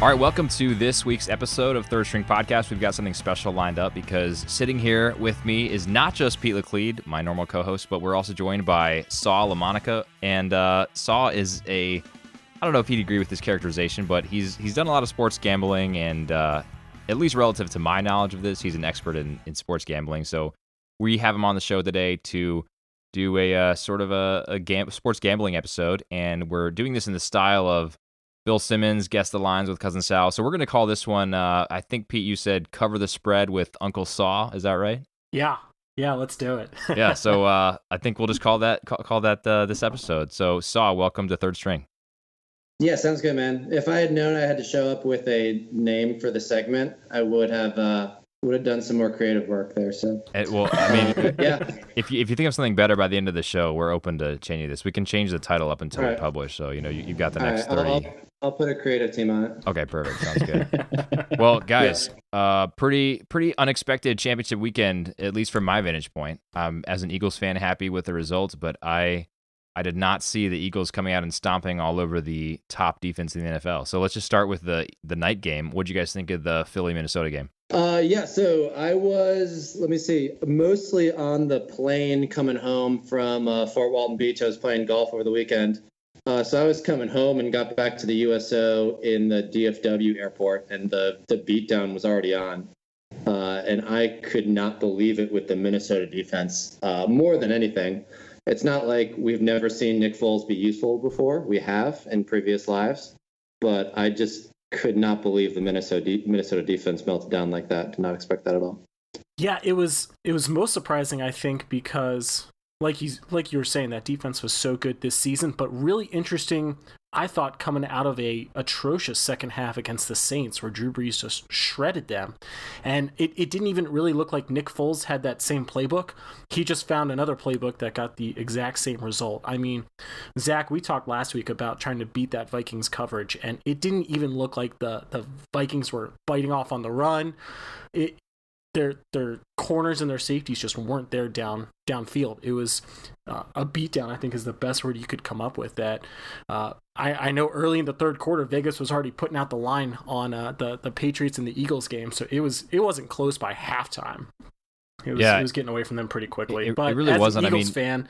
All right, welcome to this week's episode of Third String Podcast. We've got something special lined up because sitting here with me is not just Pete Laclede, my normal co-host, but we're also joined by LaMonaca. And Saw is I don't know if he'd agree with this characterization, but he's done a lot of sports gambling, and at least relative to my knowledge of this, he's an expert in sports gambling. So we have him on the show today to do a sort of a sports gambling episode, and we're doing this in the style of Bill Simmons, Guess the Lines with Cousin Sal. So we're going to call this one, I think, Pete, you said Cover the Spread with Uncle Saw. Is that right? Yeah, let's do it. Yeah, so I think we'll just call that this episode. So Saw, welcome to Third String. Yeah, sounds good, man. If I had known I had to show up with a name for the segment, I would have done some more creative work there. So, well, I mean, yeah. If you think of something better by the end of the show, we're open to changing this. We can change the title up until we publish. So you've got the next 30. I'll put a creative team on it. Okay, perfect. Sounds good. Well, guys, pretty unexpected championship weekend, at least from my vantage point. As an Eagles fan, happy with the results, but I did not see the Eagles coming out and stomping all over the top defense in the NFL. So let's just start with the night game. What did you guys think of the Philly-Minnesota game? So I was, mostly on the plane coming home from Fort Walton Beach. I was playing golf over the weekend. So I was coming home and got back to the USO in the DFW airport, and the beatdown was already on. And I could not believe it with the Minnesota defense. More than anything, it's not like we've never seen Nick Foles be useful before. We have in previous lives, but I just could not believe the Minnesota defense melted down like that. Did not expect that at all. Yeah, it was most surprising, I think, because like you were saying, that defense was so good this season, but really interesting, I thought, coming out of a atrocious second half against the Saints where Drew Brees just shredded them. And it didn't even really look like Nick Foles had that same playbook. He just found another playbook that got the exact same result. I mean, Zach, we talked last week about trying to beat that Vikings coverage, and it didn't even look like the Vikings were biting off on the run. Their corners and their safeties just weren't there downfield. It was a beatdown, I think, is the best word you could come up with. That I know early in the third quarter, Vegas was already putting out the line on the Patriots and the Eagles game, so it wasn't close by halftime. It was getting away from them pretty quickly. But it really as wasn't. an Eagles fan.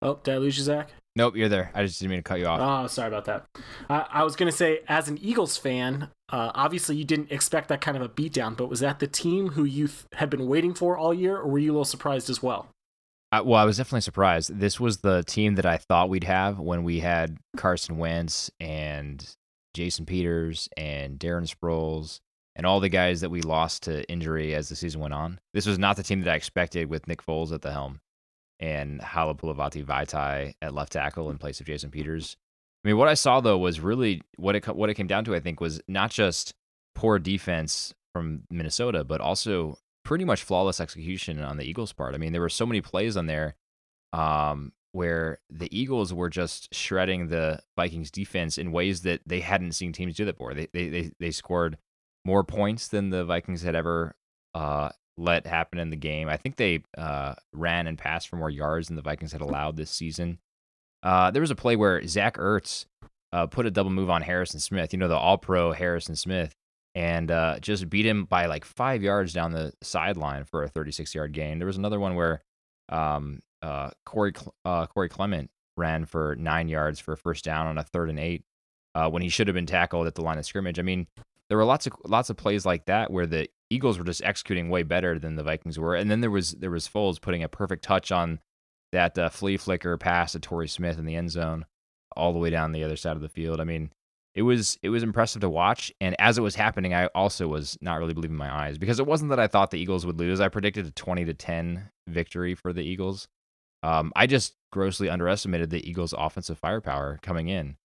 Oh, did I lose you, Zach? Nope, you're there. I just didn't mean to cut you off. Oh, sorry about that. I was going to say, as an Eagles fan, obviously you didn't expect that kind of a beatdown, but was that the team who you had been waiting for all year, or were you a little surprised as well? Well, I was definitely surprised. This was the team that I thought we'd have when we had Carson Wentz and Jason Peters and Darren Sproles and all the guys that we lost to injury as the season went on. This was not the team that I expected with Nick Foles at the helm and Halapoulivaati Vaitai at left tackle in place of Jason Peters. I mean, what I saw, though, was really what it came down to, I think, was not just poor defense from Minnesota, but also pretty much flawless execution on the Eagles' part. I mean, there were so many plays on there where the Eagles were just shredding the Vikings defense in ways that they hadn't seen teams do that before. They scored more points than the Vikings had ever let happen in the game. I think they ran and passed for more yards than the Vikings had allowed this season. There was a play where Zach Ertz put a double move on Harrison Smith, the all-pro Harrison Smith, and just beat him by like 5 yards down the sideline for a 36-yard gain. There was another one where Corey Clement ran for 9 yards for a first down on a 3rd and 8 when he should have been tackled at the line of scrimmage. I mean, there were lots of plays like that where the Eagles were just executing way better than the Vikings were. And then there was Foles putting a perfect touch on that flea flicker pass to Torrey Smith in the end zone all the way down the other side of the field. I mean, it was impressive to watch. And as it was happening, I also was not really believing my eyes, because it wasn't that I thought the Eagles would lose. I predicted a 20-10 victory for the Eagles. I just grossly underestimated the Eagles' offensive firepower coming in.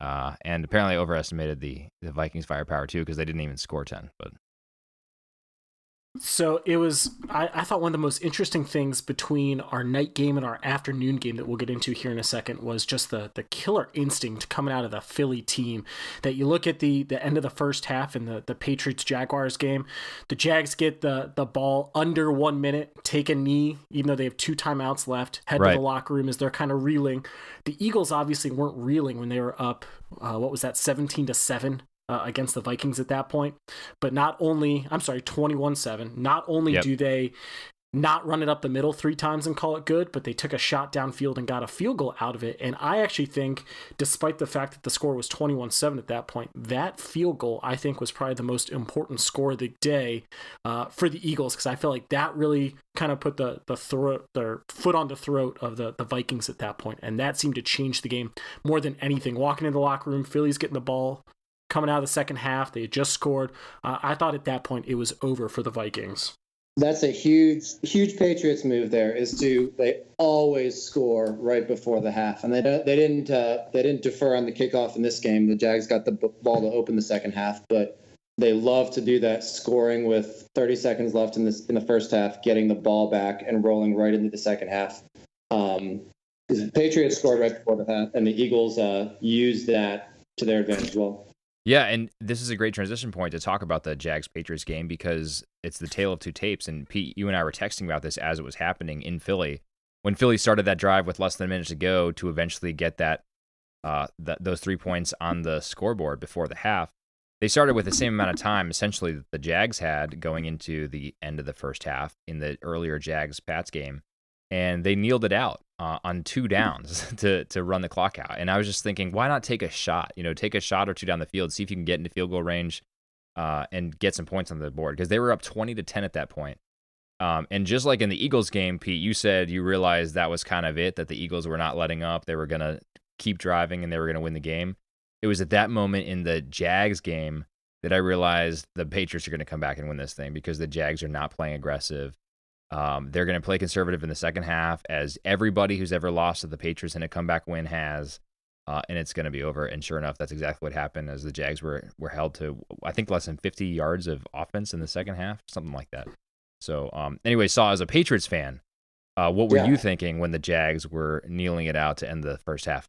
And apparently overestimated the Vikings' firepower too, because they didn't even score 10. But So it was, I thought one of the most interesting things between our night game and our afternoon game that we'll get into here in a second was just the killer instinct coming out of the Philly team. That you look at the end of the first half in the Patriots Jaguars game, the Jags get the ball under 1 minute, take a knee, even though they have 2 timeouts left, head to the locker room as they're kind of reeling. The Eagles obviously weren't reeling when they were up, 17-7. Against the Vikings at that point. But 21-7. Not only do they not run it up the middle 3 times and call it good, but they took a shot downfield and got a field goal out of it. And I actually think, despite the fact that the score was 21-7 at that point, that field goal, I think, was probably the most important score of the day for the Eagles, because I feel like that really kind of put their foot on the throat of the Vikings at that point. And that seemed to change the game more than anything. Walking into the locker room, Philly's getting the ball, coming out of the second half, they had just scored. I thought at that point it was over for the Vikings. That's a huge Patriots move. They always score right before the half, and they didn't defer on the kickoff in this game. The Jags got the ball to open the second half, but they love to do that, scoring with 30 seconds left in the first half, getting the ball back and rolling right into the second half. The Patriots scored right before the half, and the Eagles used that to their advantage as well. Yeah, and this is a great transition point to talk about the Jags-Patriots game, because it's the tale of 2 tapes. And Pete, you and I were texting about this as it was happening in Philly. When Philly started that drive with less than a minute to go to eventually get those 3 points on the scoreboard before the half, they started with the same amount of time, essentially, that the Jags had going into the end of the first half in the earlier Jags-Pats game. And they kneeled it out on 2 downs to run the clock out. And I was just thinking, why not take a shot? Take a shot or 2 down the field, see if you can get into field goal range and get some points on the board, because they were up 20-10 at that point. And just like in the Eagles game, Pete, you said you realized that was kind of it, that the Eagles were not letting up. They were going to keep driving and they were going to win the game. It was at that moment in the Jags game that I realized the Patriots are going to come back and win this thing, because the Jags are not playing aggressive. They're going to play conservative in the second half, as everybody who's ever lost to the Patriots in a comeback win has, and it's going to be over. And sure enough, that's exactly what happened, as the Jags were held to, I think, less than 50 yards of offense in the second half, something like that. So anyway, Saw, as a Patriots fan, what were you thinking when the Jags were kneeling it out to end the first half?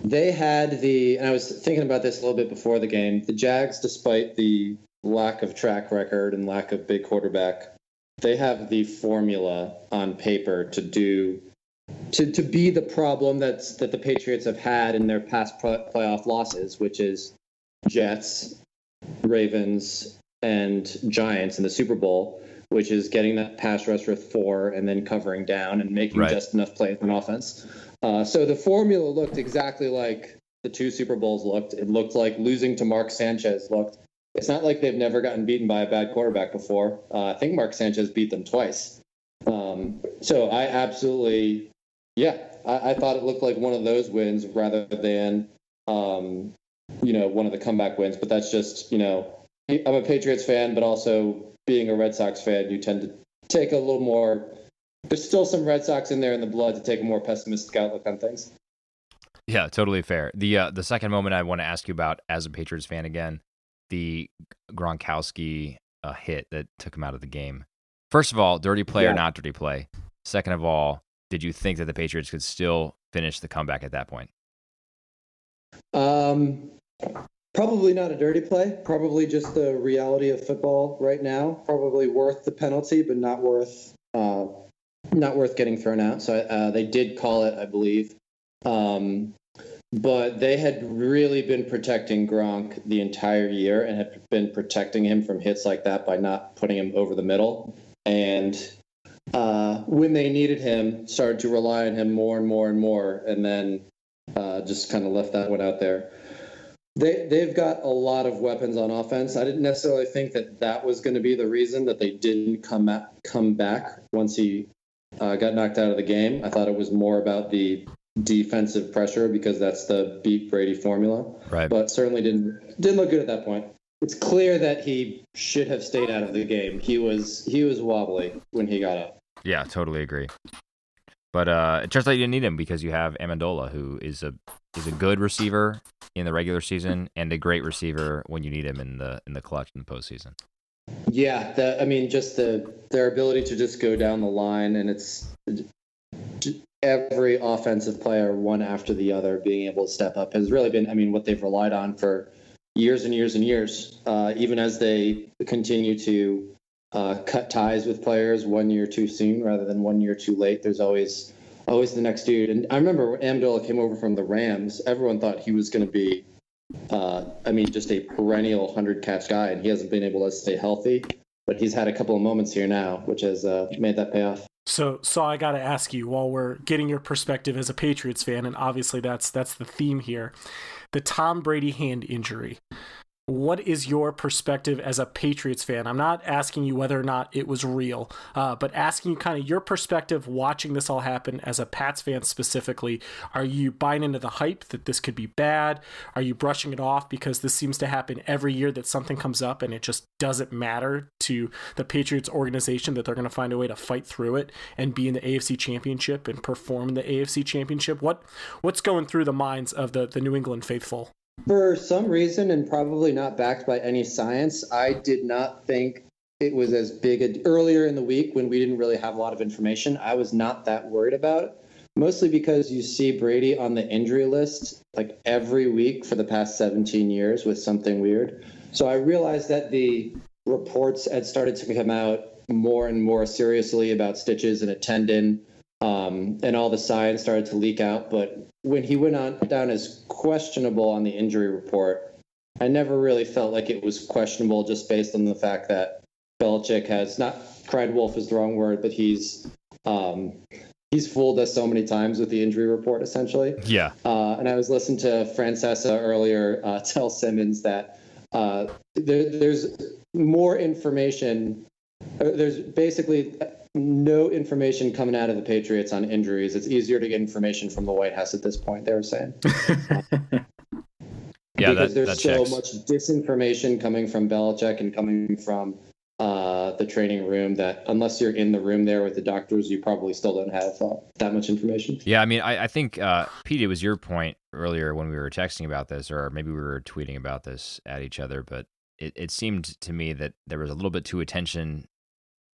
They had and I was thinking about this a little bit before the game, the Jags, despite the lack of track record and lack of big quarterback, they have the formula on paper to be the problem that the Patriots have had in their past playoff losses, which is Jets, Ravens, and Giants in the Super Bowl, which is getting that pass rush with 4 and then covering down and making just enough plays on offense. So the formula looked exactly like the 2 Super Bowls looked. It looked like losing to Mark Sanchez looked. It's not like they've never gotten beaten by a bad quarterback before. I think Mark Sanchez beat them twice. So I absolutely, I thought it looked like one of those wins rather than, one of the comeback wins. But that's just, I'm a Patriots fan, but also being a Red Sox fan, you tend to take a little more. There's still some Red Sox in there in the blood to take a more pessimistic outlook on things. Yeah, totally fair. The second moment I want to ask you about as a Patriots fan again, the Gronkowski hit that took him out of the game. First of all, dirty play or not dirty play? Second of all, did you think that the Patriots could still finish the comeback at that point? Probably not a dirty play. Probably just the reality of football right now. Probably worth the penalty, but not worth getting thrown out. So they did call it, I believe. But they had really been protecting Gronk the entire year and had been protecting him from hits like that by not putting him over the middle. And when they needed him, started to rely on him more and more and more, and then just kind of left that one out there. They've got a lot of weapons on offense. I didn't necessarily think that was going to be the reason that they didn't come back once he got knocked out of the game. I thought it was more about the defensive pressure, because that's the beat Brady formula. Right. But certainly didn't look good at that point. It's clear that he should have stayed out of the game. He was wobbly when he got up. Yeah, totally agree. But it turns out you didn't need him because you have Amendola, who is a good receiver in the regular season and a great receiver when you need him in the clutch in the postseason. Yeah, just their ability to just go down the line, and it's every offensive player, one after the other, being able to step up has really been, what they've relied on for years and years and years, even as they continue to cut ties with players 1 year too soon rather than 1 year too late. There's always the next dude. And I remember when Amendola came over from the Rams, everyone thought he was going to be, just a perennial 100-catch guy, and he hasn't been able to stay healthy. But he's had a couple of moments here now, which has made that pay off. So I got to ask you, while we're getting your perspective as a Patriots fan, and obviously that's the theme here, the Tom Brady hand injury. What is your perspective as a Patriots fan? I'm not asking you whether or not it was real, but asking you kind of your perspective watching this all happen as a Pats fan specifically. Are you buying into the hype that this could be bad? Are you brushing it off because this seems to happen every year that something comes up and it just doesn't matter to the Patriots organization, that they're going to find a way to fight through it and be in the AFC Championship and perform in the AFC Championship? What's going through the minds of the New England faithful? For some reason, and probably not backed by any science, I did not think it was as big earlier in the week when we didn't really have a lot of information. I was not that worried about it, mostly because you see Brady on the injury list like every week for the past 17 years with something weird. So I realized that the reports had started to come out more and more seriously about stitches and a tendon, and all the science started to leak out. But when he went down as questionable on the injury report, I never really felt like it was questionable just based on the fact that Belichick has not cried wolf is the wrong word, but he's fooled us so many times with the injury report, essentially. Yeah. And I was listening to Francesa earlier tell Simmons that there's more information. There's basically no information coming out of the Patriots on injuries. It's easier to get information from the White House at this point, they were saying. Because there's so much disinformation coming from Belichick and coming from the training room that unless you're in the room there with the doctors, you probably still don't have that much information. Yeah, I think, Pete, it was your point earlier when we were texting about this, or maybe we were tweeting about this at each other, but it seemed to me that there was a little bit too attention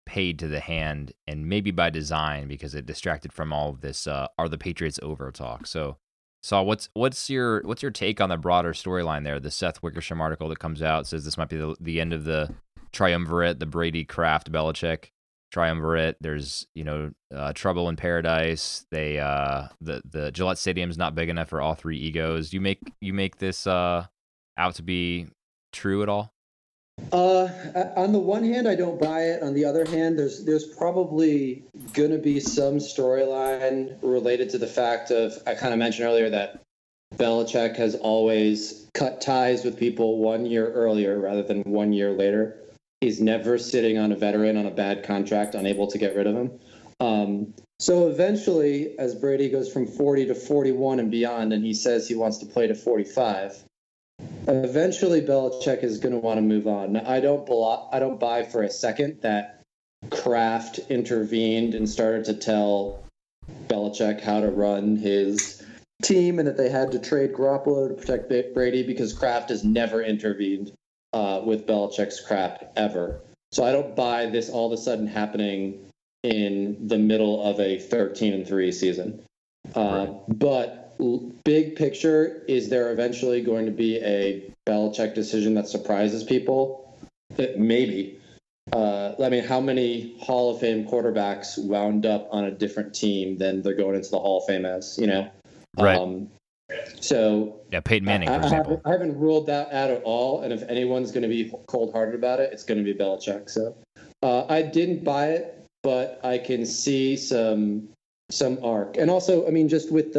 paid to the hand, and maybe by design, because it distracted from all of this are the Patriots over talk. So Saul, what's your take on the broader storyline there? The Seth Wickersham article that comes out says this might be the end of the triumvirate, the Brady, Kraft, Belichick triumvirate. There's trouble in paradise. They the Gillette Stadium's not big enough for all three egos. You make this out to be true at all? On the one hand, I don't buy it. On the other hand, there's probably going to be some storyline related to the fact of, I kind of mentioned earlier that Belichick has always cut ties with people 1 year earlier rather than 1 year later. He's never sitting on a veteran on a bad contract, unable to get rid of him. So eventually, as Brady goes from 40 to 41 and beyond, and he says he wants to play to 45, eventually Belichick is going to want to move on. Now, I don't buy for a second that Kraft intervened and started to tell Belichick how to run his team and that they had to trade Garoppolo to protect Brady, because Kraft has never intervened with Belichick's crap ever. So I don't buy this all of a sudden happening in the middle of a 13-3 season. Right. But big picture, is there eventually going to be a Belichick decision that surprises people? Maybe. How many Hall of Fame quarterbacks wound up on a different team than they're going into the Hall of Fame as, Right. So yeah, Peyton Manning, for example. I haven't ruled that out at all. And if anyone's going to be cold-hearted about it, it's going to be Belichick. So I didn't buy it, but I can see some arc. And also, just with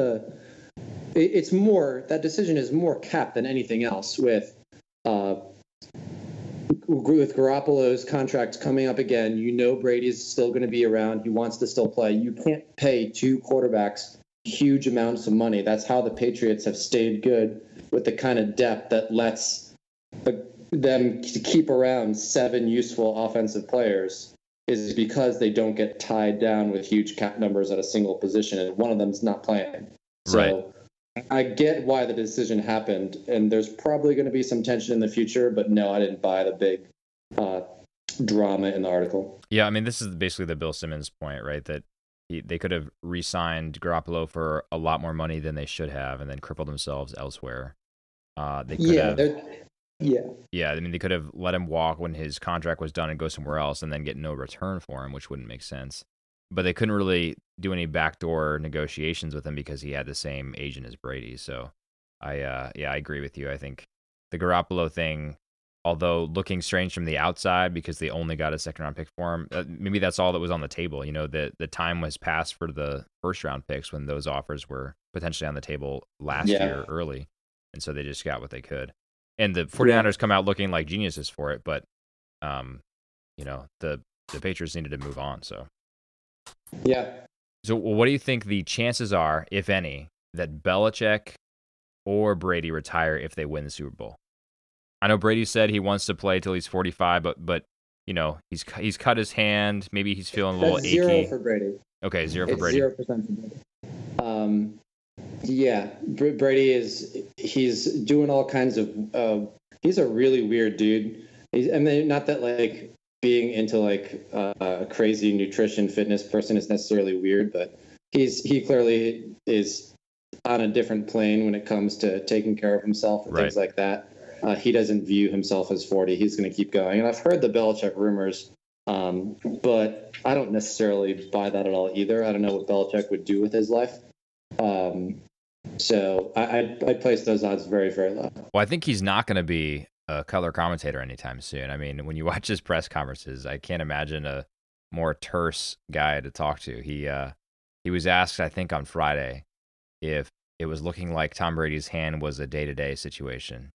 it's more, that decision is more capped than anything else with Garoppolo's contract coming up again. Brady's still going to be around. He wants to still play. You can't pay two quarterbacks huge amounts of money. That's how the Patriots have stayed good, with the kind of depth that lets them keep around 7 useful offensive players is because they don't get tied down with huge cap numbers at a single position, and one of them's not playing. So I get why the decision happened, and there's probably going to be some tension in the future, but no, I didn't buy the big drama in the article. Yeah, I mean, this is basically the Bill Simmons point, right? That they could have re-signed Garoppolo for a lot more money than they should have, and then crippled themselves elsewhere. They could have, yeah. I mean, they could have let him walk when his contract was done and go somewhere else, and then get no return for him, which wouldn't make sense. But they couldn't really do any backdoor negotiations with him because he had the same agent as Brady. So, I agree with you. I think the Garoppolo thing, although looking strange from the outside because they only got a second-round pick for him, maybe that's all that was on the table. You know, the time was passed for the first-round picks when those offers were potentially on the table last year early, and so they just got what they could. And the 49ers come out looking like geniuses for it, but, you know, the Patriots needed to move on, so. Yeah. So what do you think the chances are, if any, that Belichick or Brady retire if they win the Super Bowl? I know Brady said he wants to play till he's 45, but you know, he's cut his hand. Maybe he's feeling a little achy. 0 for Brady. Okay, 0 for Brady. 0% for Brady. Yeah, Brady he's doing all kinds of. He's a really weird dude. I mean, not that like being into like a crazy nutrition fitness person is necessarily weird, but he clearly is on a different plane when it comes to taking care of himself and things like that. He doesn't view himself as 40. He's going to keep going. And I've heard the Belichick rumors, but I don't necessarily buy that at all either. I don't know what Belichick would do with his life. So I'd place those odds very, very low. Well, I think he's not going to be a color commentator anytime soon. I mean, when you watch his press conferences, I can't imagine a more terse guy to talk to. He was asked, I think on Friday, if it was looking like Tom Brady's hand was a day-to-day situation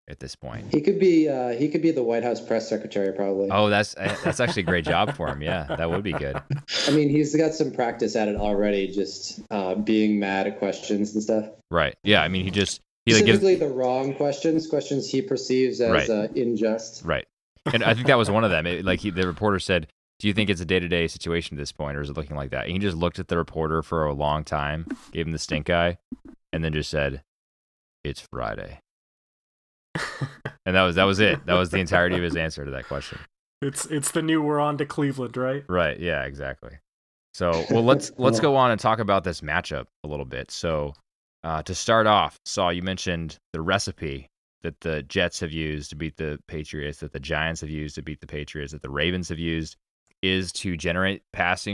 at this point. He could be the White House press secretary probably. Oh, that's actually a great job for him. Yeah, that would be good. I mean, he's got some practice at it already, just being mad at questions and stuff. Right. Yeah. I mean, he specifically the wrong questions he perceives as unjust. Right. And I think that was one of them. The reporter said, "Do you think it's a day-to-day situation at this point, or is it looking like that?" And he just looked at the reporter for a long time, gave him the stink eye, and then just said, "It's Friday." And that was it. That was the entirety of his answer to that question. It's the new "we're on to Cleveland," right? Right. Yeah. Exactly. So, well, let's go on and talk about this matchup a little bit. So, to start off, Saul, you mentioned the recipe that the Jets have used to beat the Patriots, that the Giants have used to beat the Patriots, that the Ravens have used, is to generate pass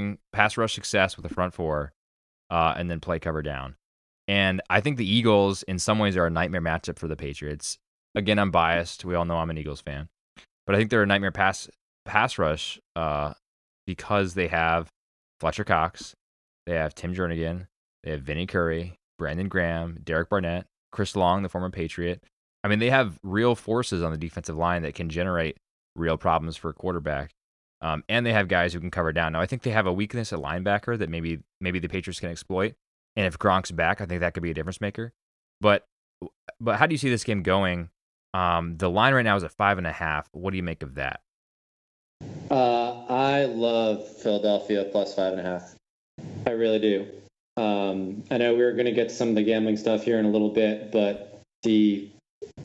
rush success with the front four, and then play cover down. And I think the Eagles, in some ways, are a nightmare matchup for the Patriots. Again, I'm biased. We all know I'm an Eagles fan. But I think they're a nightmare pass rush because they have Fletcher Cox, they have Tim Jernigan, they have Vinny Curry, Brandon Graham, Derek Barnett, Chris Long, the former Patriot. I mean, they have real forces on the defensive line that can generate real problems for a quarterback. And they have guys who can cover down. Now, I think they have a weakness at linebacker that maybe the Patriots can exploit. And if Gronk's back, I think that could be a difference maker. But how do you see this game going? The line right now is at 5.5. What do you make of that? I love Philadelphia plus 5.5. I really do. I know we're going to get to some of the gambling stuff here in a little bit, but the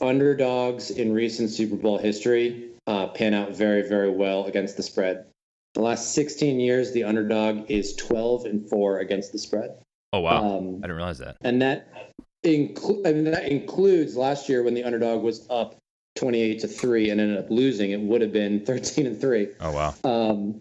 underdogs in recent Super Bowl history pan out very, very well against the spread. The last 16 years, the underdog is 12-4 against the spread. Oh, wow. I didn't realize that. And that includes last year when the underdog was up 28-3 and ended up losing. It would have been 13-3. Oh, wow.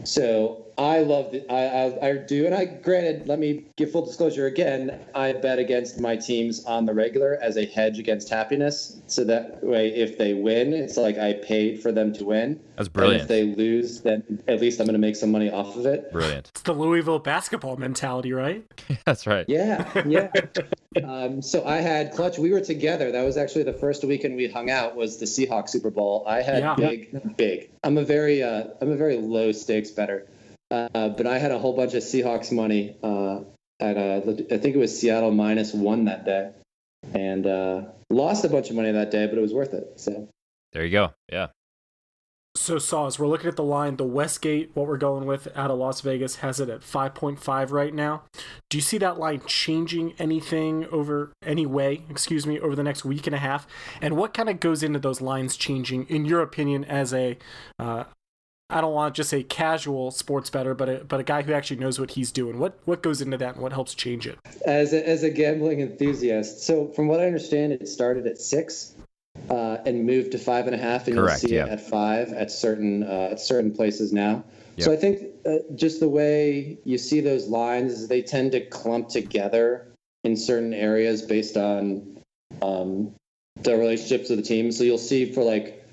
So I love it. I do. And granted, let me give full disclosure again. I bet against my teams on the regular as a hedge against happiness. So that way, if they win, it's like I paid for them to win. That's brilliant. And if they lose, then at least I'm going to make some money off of it. Brilliant. It's the Louisville basketball mentality, right? That's right. Yeah. So I had Clutch. We were together. That was actually the first weekend we hung out. Was the Seahawks Super Bowl. I had big. I'm a very low stakes better. But I had a whole bunch of Seahawks money at I think it was Seattle -1 that day, and lost a bunch of money that day, but it was worth it. So there you go. Yeah. So, Saws, we're looking at the line. The Westgate, what we're going with out of Las Vegas, has it at 5.5 right now. Do you see that line changing over the next week and a half? And what kind of goes into those lines changing, in your opinion, as a, I don't want to just say casual sports bettor, but a guy who actually knows what he's doing? What goes into that and what helps change it? As a gambling enthusiast, so from what I understand, it started at 6. And moved to 5.5, and Correct, you'll see yeah. it at 5 at certain places now. Yep. So I think just the way you see those lines is they tend to clump together in certain areas based on the relationships of the team. So you'll see for like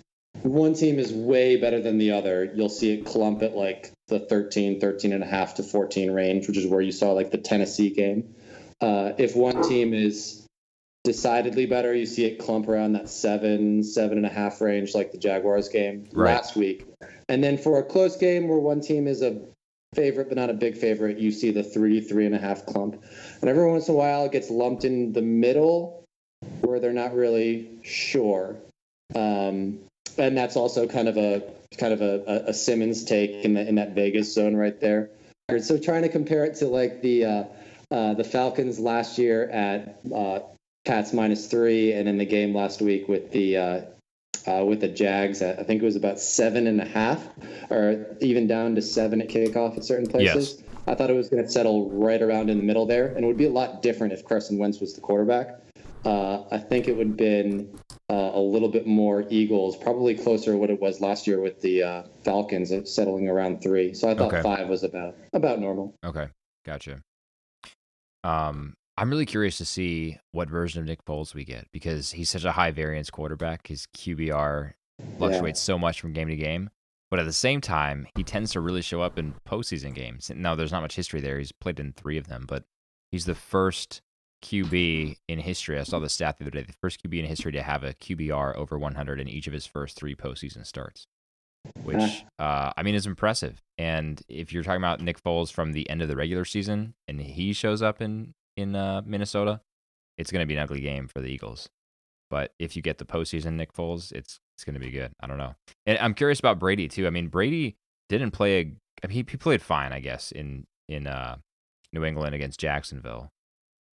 one team is way better than the other. You'll see it clump at like the 13.5 to 14 range, which is where you saw like the Tennessee game. If one team is decidedly better, you see it clump around that 7.5 range, like the Jaguars game last week. And then for a close game where one team is a favorite but not a big favorite, you see the 3.5 clump. And every once in a while it gets lumped in the middle where they're not really sure. And that's also kind of a Simmons take in that Vegas zone right there. So trying to compare it to like the Falcons last year at Pats -3, and in the game last week with the Jags, I think it was about 7.5, or even down to 7 at kickoff at certain places. Yes. I thought it was going to settle right around in the middle there, and it would be a lot different if Carson Wentz was the quarterback. I think it would have been a little bit more Eagles, probably closer to what it was last year with the Falcons, settling around 3. So I thought 5 was about normal. Okay, gotcha. I'm really curious to see what version of Nick Foles we get, because he's such a high variance quarterback. His QBR fluctuates so much from game to game, but at the same time, he tends to really show up in postseason games. Now, there's not much history there. He's played in 3 of them, but he's the first QB in history. I saw the stat the other day. The first QB in history to have a QBR over 100 in each of his first 3 postseason starts, which is impressive. And if you're talking about Nick Foles from the end of the regular season and he shows up in Minnesota, it's going to be an ugly game for the Eagles. But if you get the postseason Nick Foles, it's going to be good. I don't know. And I'm curious about Brady too. I mean, Brady didn't play. He played fine, I guess, in New England against Jacksonville,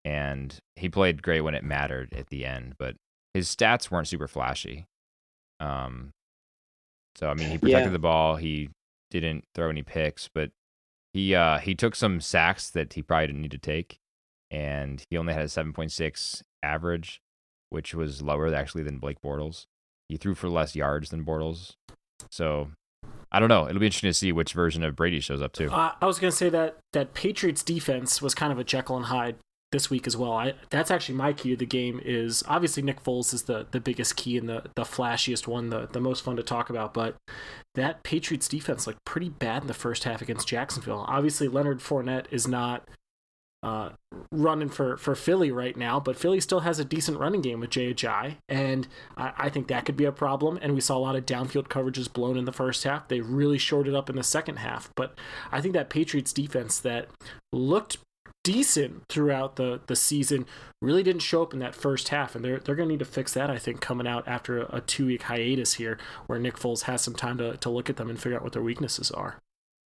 and he played great when it mattered at the end. But his stats weren't super flashy. So I mean, he protected the ball. He didn't throw any picks, but he took some sacks that he probably didn't need to take. And he only had a 7.6 average, which was lower actually than Blake Bortles. He threw for less yards than Bortles. So I don't know. It'll be interesting to see which version of Brady shows up too. I was going to say that Patriots defense was kind of a Jekyll and Hyde this week as well. That's actually my key to the game. Is obviously Nick Foles is the biggest key and the flashiest one, the most fun to talk about. But that Patriots defense looked pretty bad in the first half against Jacksonville. Obviously Leonard Fournette is not running for Philly right now, but Philly still has a decent running game with Jay Ajayi, and I think that could be a problem. And we saw a lot of downfield coverages blown in the first half. They really shored it up in the second half, but I think that Patriots defense that looked decent throughout the season really didn't show up in that first half, and they're going to need to fix that, I think, coming out after a 2-week hiatus here where Nick Foles has some time to look at them and figure out what their weaknesses are.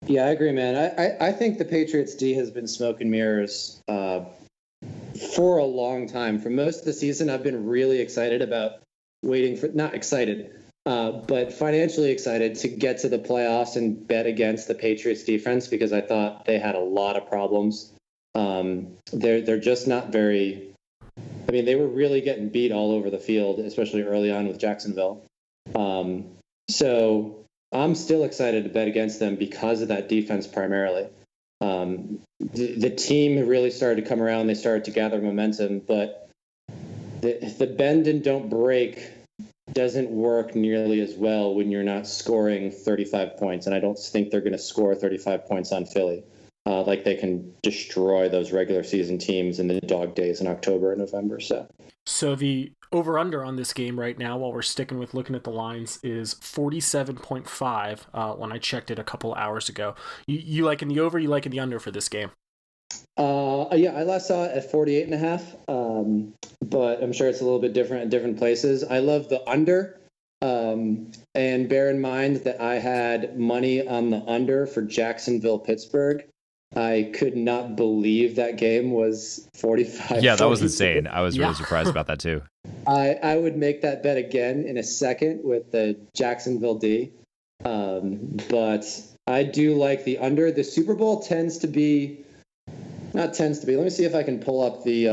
Yeah, I agree, man. I think the Patriots D has been smoke and mirrors for a long time. For most of the season, I've been really excited about not excited, but financially excited to get to the playoffs and bet against the Patriots defense, because I thought they had a lot of problems. They're just not very. I mean, they were really getting beat all over the field, especially early on with Jacksonville. So I'm still excited to bet against them because of that defense primarily. The team really started to come around. They started to gather momentum, but the bend and don't break doesn't work nearly as well when you're not scoring 35 points. And I don't think they're going to score 35 points on Philly. Like they can destroy those regular season teams in the dog days in October and November. So the over-under on this game right now, while we're sticking with looking at the lines, is 47.5 when I checked it a couple hours ago. You liking the over, you liking the under for this game? Yeah, I last saw it at 48.5, but I'm sure it's a little bit different at different places. I love the under And bear in mind that I had money on the under for Jacksonville-Pittsburgh. I could not believe that game was 45. Yeah, that was insane. I was really Yeah. surprised about that too. I would make that bet again in a second with the Jacksonville D. But I do like the under. The Super Bowl tends to be, not tends to be. Let me see if I can pull up the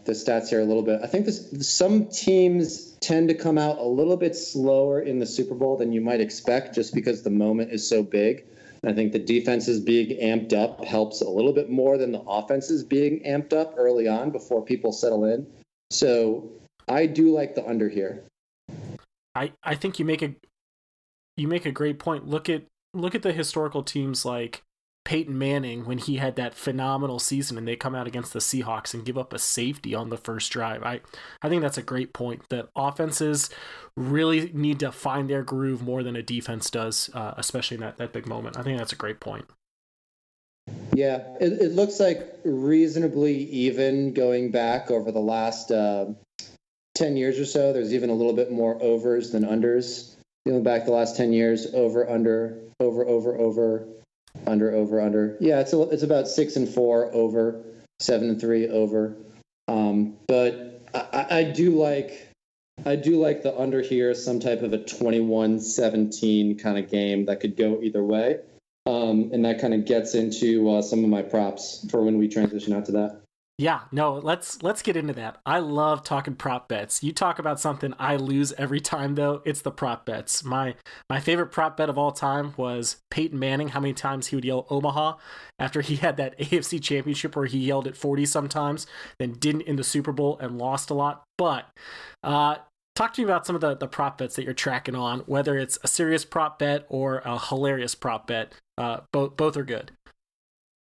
stats here a little bit. I think some teams tend to come out a little bit slower in the Super Bowl than you might expect, just because the moment is so big. And I think the defenses being amped up helps a little bit more than the offenses being amped up early on before people settle in. So I do like the under here. I think you make a great point. Look at the historical teams like Peyton Manning when he had that phenomenal season and they come out against the Seahawks and give up a safety on the first drive. I think that's a great point, that offenses really need to find their groove more than a defense does, especially in that big moment. I think that's a great point. Yeah, it looks like reasonably even going back over the last 10 years or so. There's even a little bit more overs than unders. Going back the last 10 years, over, under, over, under. Yeah, it's about 6-4 over, 7-3 over. But I do like the under here, some type of a 21-17 kind of game that could go either way. And that kind of gets into some of my props for when we transition out to that. Yeah, no, let's get into that. I love talking prop bets. You talk about something I lose every time, though. It's the prop bets. My favorite prop bet of all time was Peyton Manning, how many times he would yell Omaha after he had that AFC championship where he yelled at 40 sometimes, then didn't in the Super Bowl and lost a lot. But talk to me about some of the prop bets that you're tracking on, whether it's a serious prop bet or a hilarious prop bet. Both are good.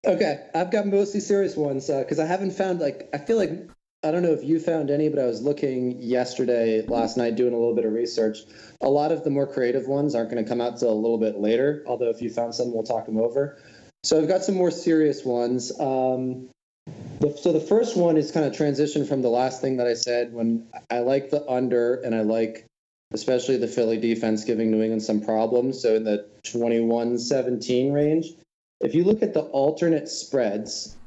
Okay, I've got mostly serious ones because I haven't found, I feel like, I don't know if you found any, but I was looking last night, doing a little bit of research. A lot of the more creative ones aren't going to come out till a little bit later, although if you found some, we'll talk them over. So I've got some more serious ones. So the first one is kind of transition from the last thing that I said, when I like the under, and I like especially the Philly defense giving New England some problems. So in the 21-17 range. If you look at the alternate spreads,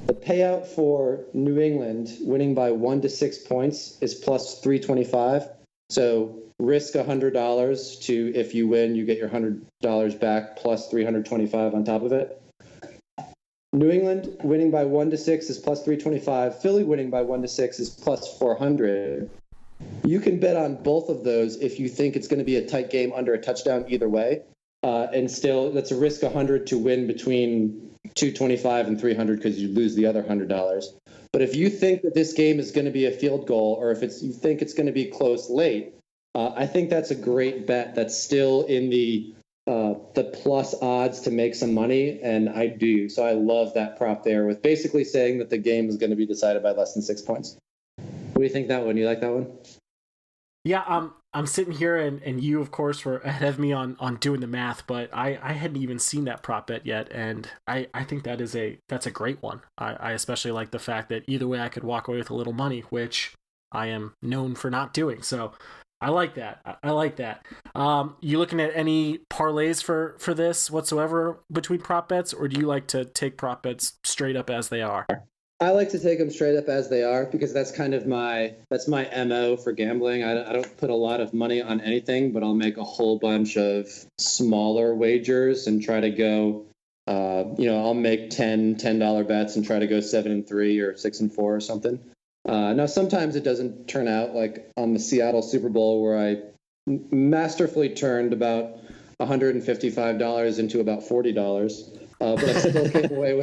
the payout for New England winning by 1 to 6 points is plus 325. So risk $100 to, if you win, you get your $100 back plus 325 on top of it. New England winning by 1 to 6 is plus 325. Philly winning by 1 to 6 is plus 400. You can bet on both of those if you think it's going to be a tight game under a touchdown either way. And still, that's a risk 100 to win between 225 and 300 because you lose the other $100. But if you think that this game is going to be a field goal, or if you think it's going to be close late, I think that's a great bet. That's still in the plus odds to make some money, and I do. So I love that prop there, with basically saying that the game is going to be decided by less than 6 points. What do you think that one? You like that one? Yeah, I'm sitting here, and you, of course, were ahead of me on doing the math, but I hadn't even seen that prop bet yet, and I think that's a great one. I especially like the fact that either way I could walk away with a little money, which I am known for not doing. So I like that. I like that. You looking at any parlays for this whatsoever between prop bets, or do you like to take prop bets straight up as they are? I like to take them straight up as they are because that's kind of my MO for gambling. I don't put a lot of money on anything, but I'll make a whole bunch of smaller wagers and try to go, I'll make $10 bets and try to go 7-3 or 6-4 or something. Now, sometimes it doesn't turn out, like on the Seattle Super Bowl, where I masterfully turned about $155 into about $40. But I still came away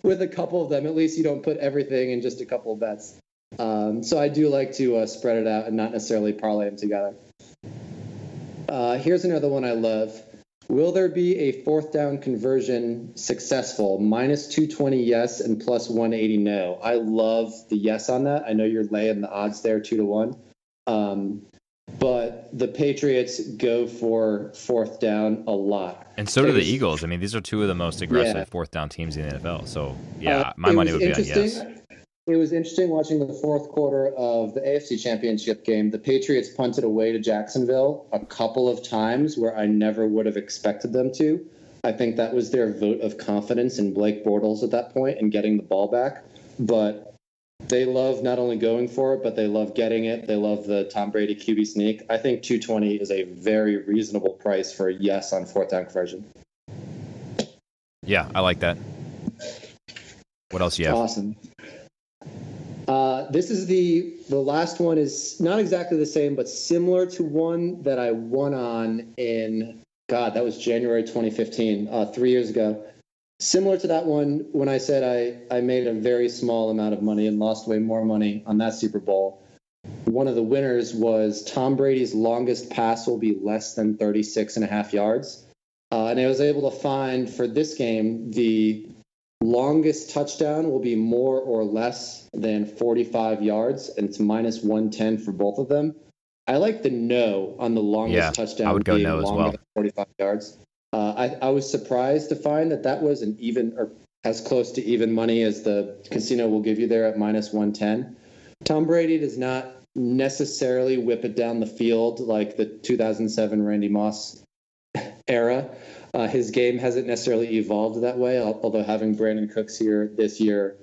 with a couple of them. At least you don't put everything in just a couple of bets. So I do like to spread it out and not necessarily parlay them together. Here's another one I love. Will there be a fourth down conversion successful? Minus 220 yes and plus 180 no. I love the yes on that. I know you're laying the odds there 2-1. But the Patriots go for fourth down a lot. And so do the Eagles. I mean, these are two of the most aggressive fourth down teams in the NFL. So, yeah, my money would be on yes. It was interesting watching the fourth quarter of the AFC Championship game. The Patriots punted away to Jacksonville a couple of times where I never would have expected them to. I think that was their vote of confidence in Blake Bortles at that point and getting the ball back. But they love not only going for it, but they love getting it. They love the Tom Brady QB sneak. I think 220 is a very reasonable price for a yes on fourth down conversion. Yeah, I like that. What else you have? Awesome. This is the last one is not exactly the same, but similar to one that I won on in, that was January 2015, 3 years ago. Similar to that one when I said I made a very small amount of money and lost way more money on that Super Bowl. One of the winners was Tom Brady's longest pass will be less than 36.5 yards. And I was able to find for this game, the longest touchdown will be more or less than 45 yards, and it's minus 110 for both of them. I like the no on the longest touchdown. I would go being no as longer well. than 45 yards. I was surprised to find that was an even or as close to even money as the casino will give you there at minus 110. Tom Brady does not necessarily whip it down the field like the 2007 Randy Moss era. His game hasn't necessarily evolved that way, although having Brandon Cooks here this year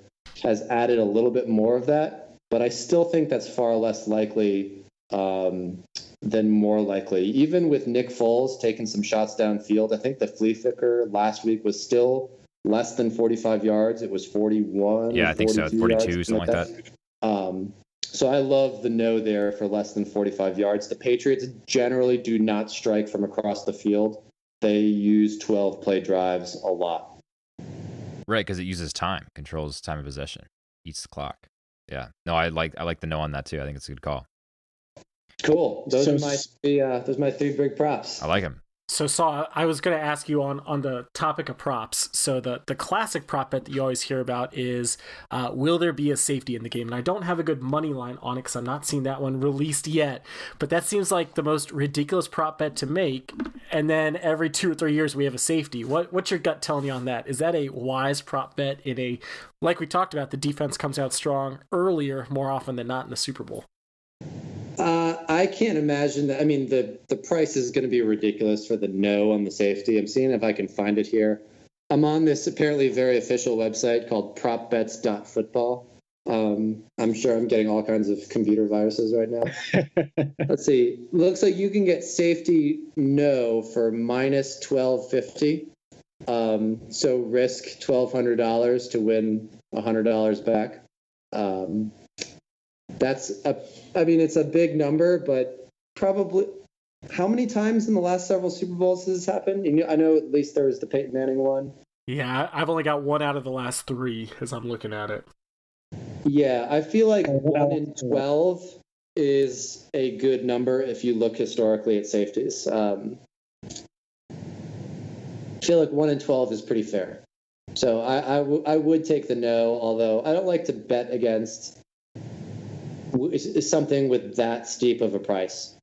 has added a little bit more of that. But I still think that's far less likely than more likely. Even with Nick Foles taking some shots downfield, I think the flea flicker last week was still less than 45 yards. It was 41. Yeah, I think so. 42, yards, something like that. So I love the no there for less than 45 yards. The Patriots generally do not strike from across the field. They use 12 play drives a lot. Right, because it uses time, controls time of possession, eats the clock. Yeah. No, I like the no on that too. I think it's a good call. Cool. Those are my three big props. I like them. So, Saul, I was going to ask you on the topic of props. So the classic prop bet that you always hear about is, will there be a safety in the game? And I don't have a good money line on it because I'm not seeing that one released yet. But that seems like the most ridiculous prop bet to make. And then every 2 or 3 years we have a safety. What's your gut telling you on that? Is that a wise prop bet in a, like we talked about, the defense comes out strong earlier more often than not in the Super Bowl? I can't imagine that. I mean, the price is going to be ridiculous for the no on the safety. I'm seeing if I can find it here. I'm on this apparently very official website called propbets.football. I'm sure I'm getting all kinds of computer viruses right now. Let's see. Looks like you can get safety no for minus 1250. So risk $1,200 to win $100 back. It's a big number, but probably how many times in the last several Super Bowls has this happened? I know at least there was the Peyton Manning one. Yeah, I've only got 1 out of the last 3 as I'm looking at it. Yeah, I feel like 1 in 12 is a good number if you look historically at safeties. I feel like 1 in 12 is pretty fair. So I would take the no, although I don't like to bet against something with that steep of a price.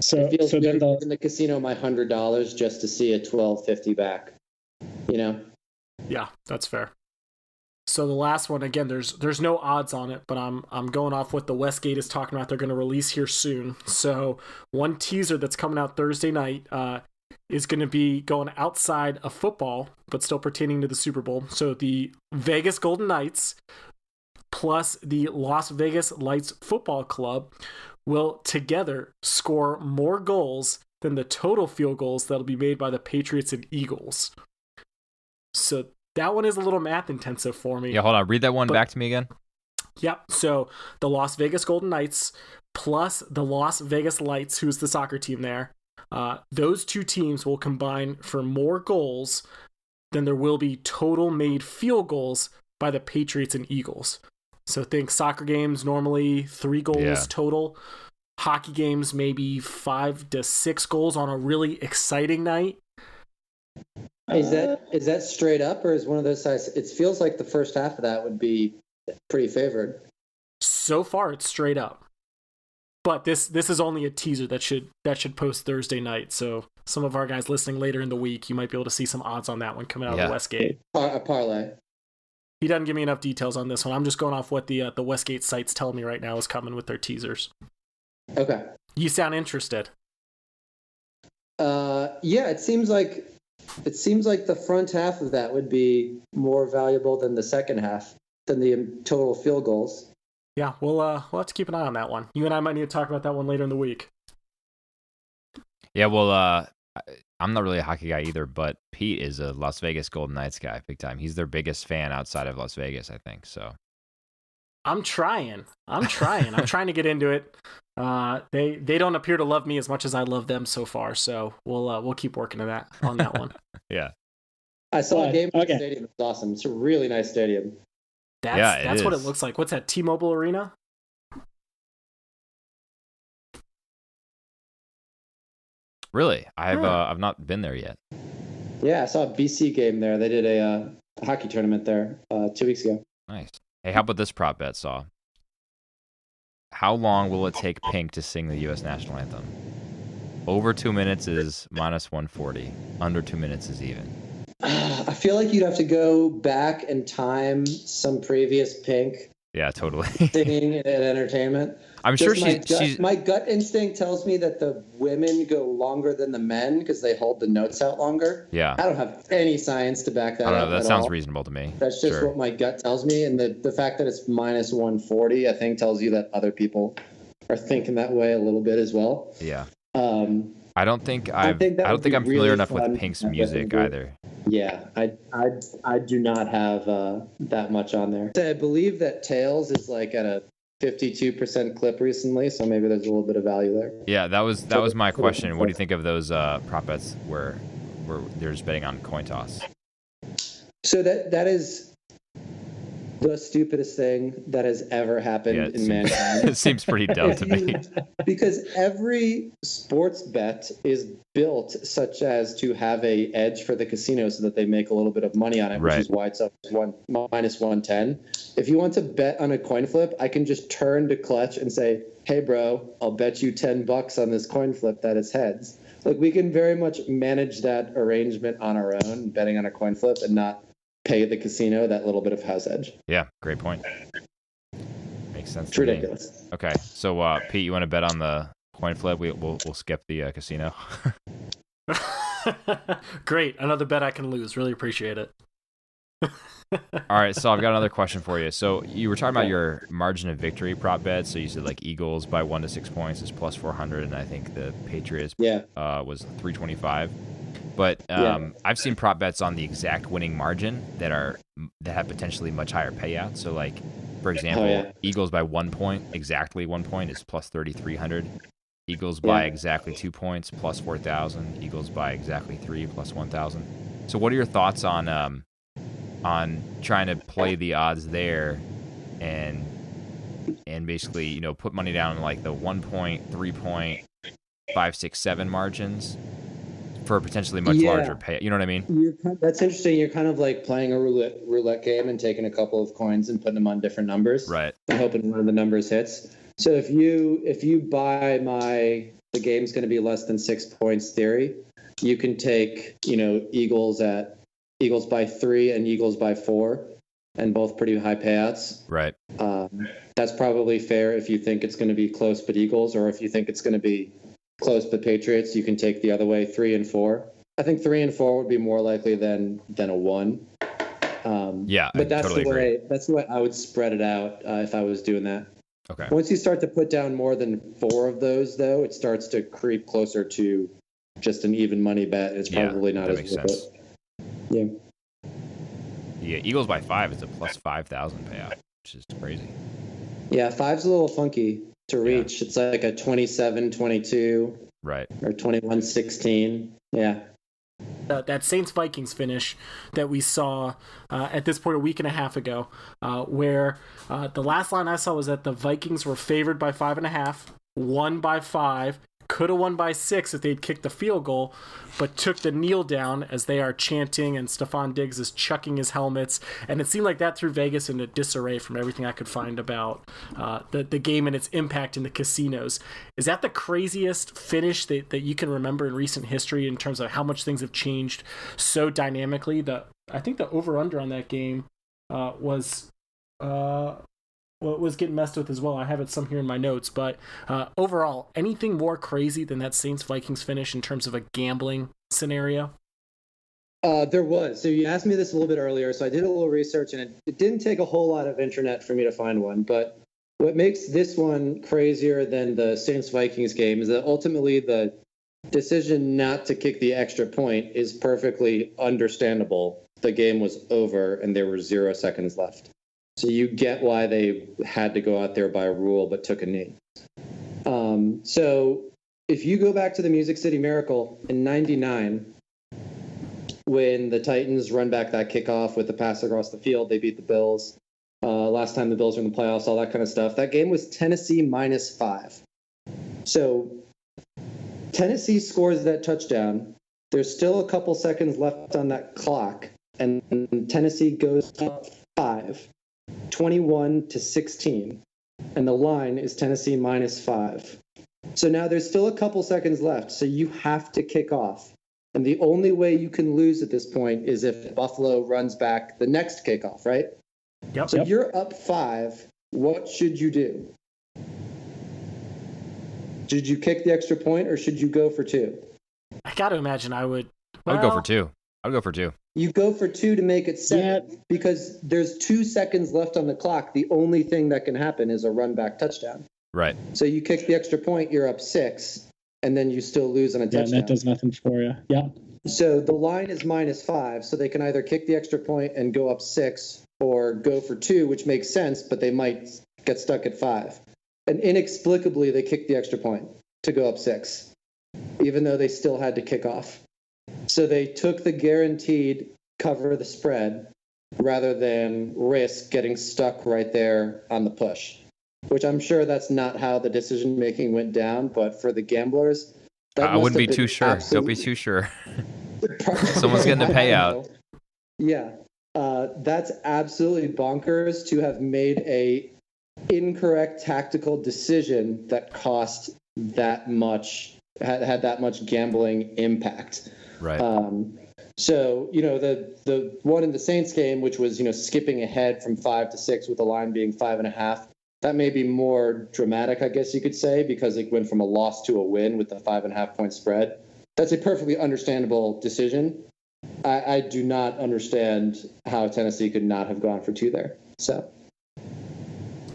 So it feels then in the casino my $100 just to see a $1,250 back. Yeah, that's fair. So the last one, again, there's no odds on it, but I'm going off what the Westgate is talking about. They're going to release here soon. So one teaser that's coming out Thursday night is going to be going outside of football, but still pertaining to the Super Bowl. So the Vegas Golden Knights plus the Las Vegas Lights Football Club will together score more goals than the total field goals that'll be made by the Patriots and Eagles. So that one is a little math intensive for me. Yeah, hold on. Read that one back to me again. Yep. So the Las Vegas Golden Knights plus the Las Vegas Lights, who's the soccer team there, those two teams will combine for more goals than there will be total made field goals by the Patriots and Eagles. So think soccer games, normally 3 goals total. Hockey games, maybe 5 to 6 goals on a really exciting night. Is that straight up, or is one of those sides? It feels like the first half of that would be pretty favored. So far, it's straight up. But this is only a teaser that should post Thursday night. So some of our guys listening later in the week, you might be able to see some odds on that one coming out of the Westgate. A parlay. He doesn't give me enough details on this one. I'm just going off what the Westgate sites tell me right now is coming with their teasers. Okay. You sound interested. Yeah, it seems like the front half of that would be more valuable than the second half, than the total field goals. Yeah, we'll have to keep an eye on that one. You and I might need to talk about that one later in the week. Yeah, well, I'm not really a hockey guy either, but Pete is a Las Vegas Golden Knights guy, big time. He's their biggest fan outside of Las Vegas, I think. So I'm trying to get into it. They don't appear to love me as much as I love them so far. So we'll keep working on that one. Yeah, I saw a game at the stadium. It's awesome. It's a really nice stadium. That's what it looks like. What's that? T-Mobile Arena? Really? I've not been there yet. Yeah, I saw a BC game there. They did a hockey tournament there 2 weeks ago. Nice. Hey, how about this prop bet, Saw? How long will it take Pink to sing the U.S. national anthem? Over 2 minutes is -140. Under 2 minutes is even. I feel like you'd have to go back and time some previous Pink. Yeah, totally. Singing and entertainment. I'm sure my gut instinct tells me that the women go longer than the men because they hold the notes out longer. Yeah. I don't have any science to back that up. I don't know. That sounds all. reasonable to me. That's just what my gut tells me. And the fact that it's -140, I think, tells you that other people are thinking that way a little bit as well. Yeah. I don't think I'm familiar really enough with Pink's music either. Yeah, I do not have that much on there. I believe that Tails is like at a 52% clip recently, so maybe there's a little bit of value there. Yeah, that was my question. What do you think of those prop bets where they're just betting on coin toss? So that is the stupidest thing that has ever happened in mankind. It seems pretty dumb to me. Because every sports bet is built such as to have a edge for the casino so that they make a little bit of money on it, which is why it's up -110. If you want to bet on a coin flip, I can just turn to Clutch and say, hey, bro, I'll bet you $10 on this coin flip that it's heads. Like, we can very much manage that arrangement on our own, betting on a coin flip, and not pay the casino that little bit of house edge. Yeah, great point. Makes sense. It's ridiculous. Okay, so Pete, you want to bet on the coin flip? We'll skip the casino. Great, another bet I can lose. Really appreciate it. All right, so I've got another question for you. So you were talking about your margin of victory prop bet. So you said like Eagles by 1 to 6 points is +400, and I think the Patriots was 325. But I've seen prop bets on the exact winning margin that have potentially much higher payouts. So like, for example, Eagles by 1 point, exactly 1 point is +3,300. Eagles by exactly 2 points +4,000. Eagles by exactly 3 +1,000. So what are your thoughts on trying to play the odds there and basically, put money down in like the 1 point, 3 point, 5, 6, 7 margins for a potentially much larger pay? You know what I mean? That's interesting. You're kind of like playing a roulette game and taking a couple of coins and putting them on different numbers. Right. And hoping one of the numbers hits. So if you buy the game's going to be less than 6 points theory, you can take, Eagles by 3 and Eagles by 4, and both pretty high payouts. Right. That's probably fair if you think it's going to be close but Eagles, or if you think it's going to be close but Patriots, you can take the other way, 3 and 4. I think 3 and 4 would be more likely than a 1. But that's totally that's the way I would spread it out if I was doing that. Okay. Once you start to put down more than 4 of those, though, it starts to creep closer to just an even money bet. It's probably not as worth it. Yeah. Yeah, Eagles by 5 is a +5,000 payout, which is crazy. Yeah, 5's a little funky to reach. It's like a 27-22. Right. Or 21-16. Yeah. That Saints-Vikings finish that we saw at this point a week and a half ago, where the last line I saw was that the Vikings were favored by 5.5, won by 5, could have won by 6 if they'd kicked the field goal, but took the kneel down as they are chanting and Stephon Diggs is chucking his helmets. And it seemed like that threw Vegas into disarray from everything I could find about the game and its impact in the casinos. Is that the craziest finish that you can remember in recent history in terms of how much things have changed so dynamically? I think the over-under on that game was getting messed with as well. I have it some here in my notes, but overall, anything more crazy than that Saints-Vikings finish in terms of a gambling scenario? There was. So you asked me this a little bit earlier, so I did a little research, and it didn't take a whole lot of internet for me to find one. But what makes this one crazier than the Saints-Vikings game is that ultimately the decision not to kick the extra point is perfectly understandable. The game was over, and there were 0 seconds left. So you get why they had to go out there by rule but took a knee. So if you go back to the Music City Miracle in '99, when the Titans run back that kickoff with the pass across the field, they beat the Bills. Last time the Bills were in the playoffs, all that kind of stuff. That game was Tennessee -5. So Tennessee scores that touchdown. There's still a couple seconds left on that clock, and Tennessee goes up 5, 21-16, and the line is Tennessee -5. So now there's still a couple seconds left, so you have to kick off. And the only way you can lose at this point is if Buffalo runs back the next kickoff, right? Yep. So you're up 5. What should you do? Should you kick the extra point or should you go for 2? I got to imagine I would. I would go for 2. I would go for 2. You go for 2 to make it 7 because there's 2 seconds left on the clock. The only thing that can happen is a run back touchdown. Right. So you kick the extra point, you're up 6. And then you still lose on a touchdown. Yeah, that does nothing for you. Yeah. So the line is -5, so they can either kick the extra point and go up 6 or go for 2, which makes sense, but they might get stuck at 5. And inexplicably, they kicked the extra point to go up 6, even though they still had to kick off. So they took the guaranteed cover the spread rather than risk getting stuck right there on the push. Which I'm sure that's not how the decision-making went down, but for the gamblers, I wouldn't be too sure. Don't be too sure. Someone's getting the payout. Yeah. That's absolutely bonkers to have made a incorrect tactical decision that cost that much, had that much gambling impact. Right. So, the one in the Saints game, which was, skipping ahead from 5 to 6 with the line being 5.5, that may be more dramatic, I guess you could say, because it went from a loss to a win with the 5.5 point spread. That's a perfectly understandable decision. I do not understand how Tennessee could not have gone for 2 there. So,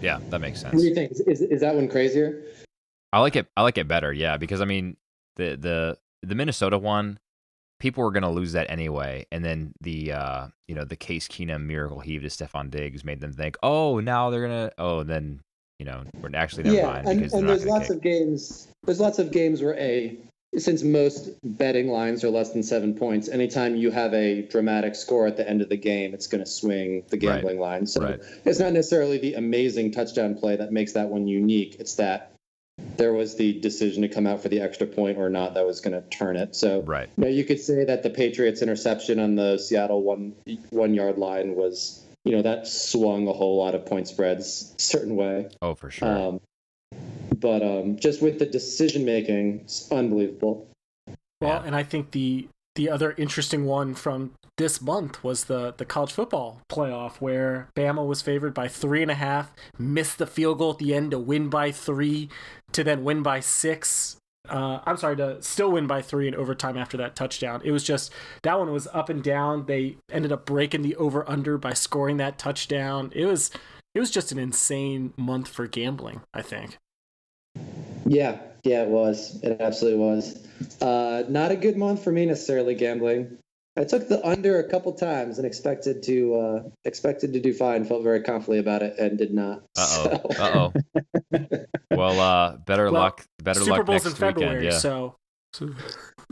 yeah, that makes sense. What do you think? Is that one crazier? I like it better, yeah, because I mean the Minnesota one, people were gonna lose that anyway, and then the Case Keenum miracle heave to Stephon Diggs made them think, oh, now they're gonna, then we're actually never mind. And there's lots of games. There's lots of games where since most betting lines are less than 7 points, anytime you have a dramatic score at the end of the game, it's going to swing the gambling line. So It's not necessarily the amazing touchdown play that makes that one unique. It's that there was the decision to come out for the extra point or not that was going to turn it. So you could say that the Patriots interception on the Seattle one yard line was, that swung a whole lot of point spreads a certain way. Oh, for sure. But just with the decision making, it's unbelievable. Well, and I think the other interesting one from this month was the college football playoff, where Bama was favored by 3.5, missed the field goal at the end to win by 3, to then win by 6. To still win by 3 in overtime after that touchdown. It was just, that one was up and down. They ended up breaking the over-under by scoring that touchdown. It was just an insane month for gambling, I think. Yeah, it was. It absolutely was. Not a good month for me necessarily gambling. I took the under a couple times and expected to do fine. Felt very confidently about it and did not. Uh-oh. Well, better luck. Super Bowl's next in February, weekend. Yeah. So.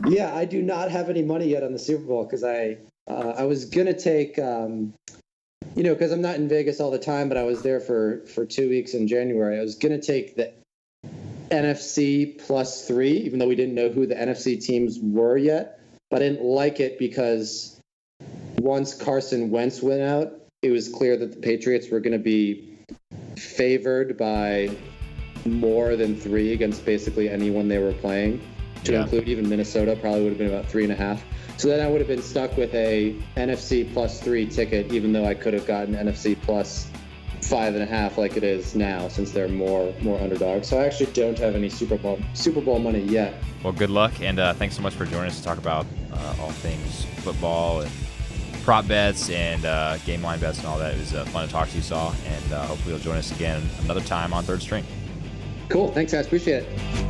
Yeah, I do not have any money yet on the Super Bowl because I was gonna take because I'm not in Vegas all the time, but I was there for 2 weeks in January. I was gonna take the NFC +3, even though we didn't know who the NFC teams were yet. But I didn't like it because once Carson Wentz went out, it was clear that the Patriots were going to be favored by more than 3 against basically anyone they were playing. to include even Minnesota, probably would have been about 3.5. So then I would have been stuck with a NFC +3 ticket, even though I could have gotten NFC +5.5 like it is now, since they're more underdogs. So I actually don't have any Super Bowl money yet. Well, good luck, and thanks so much for joining us to talk about all things football and prop bets and game line bets and all that. It was fun to talk to you, Saul, and hopefully you'll join us again another time on Third String. Cool. Thanks, guys. Appreciate it.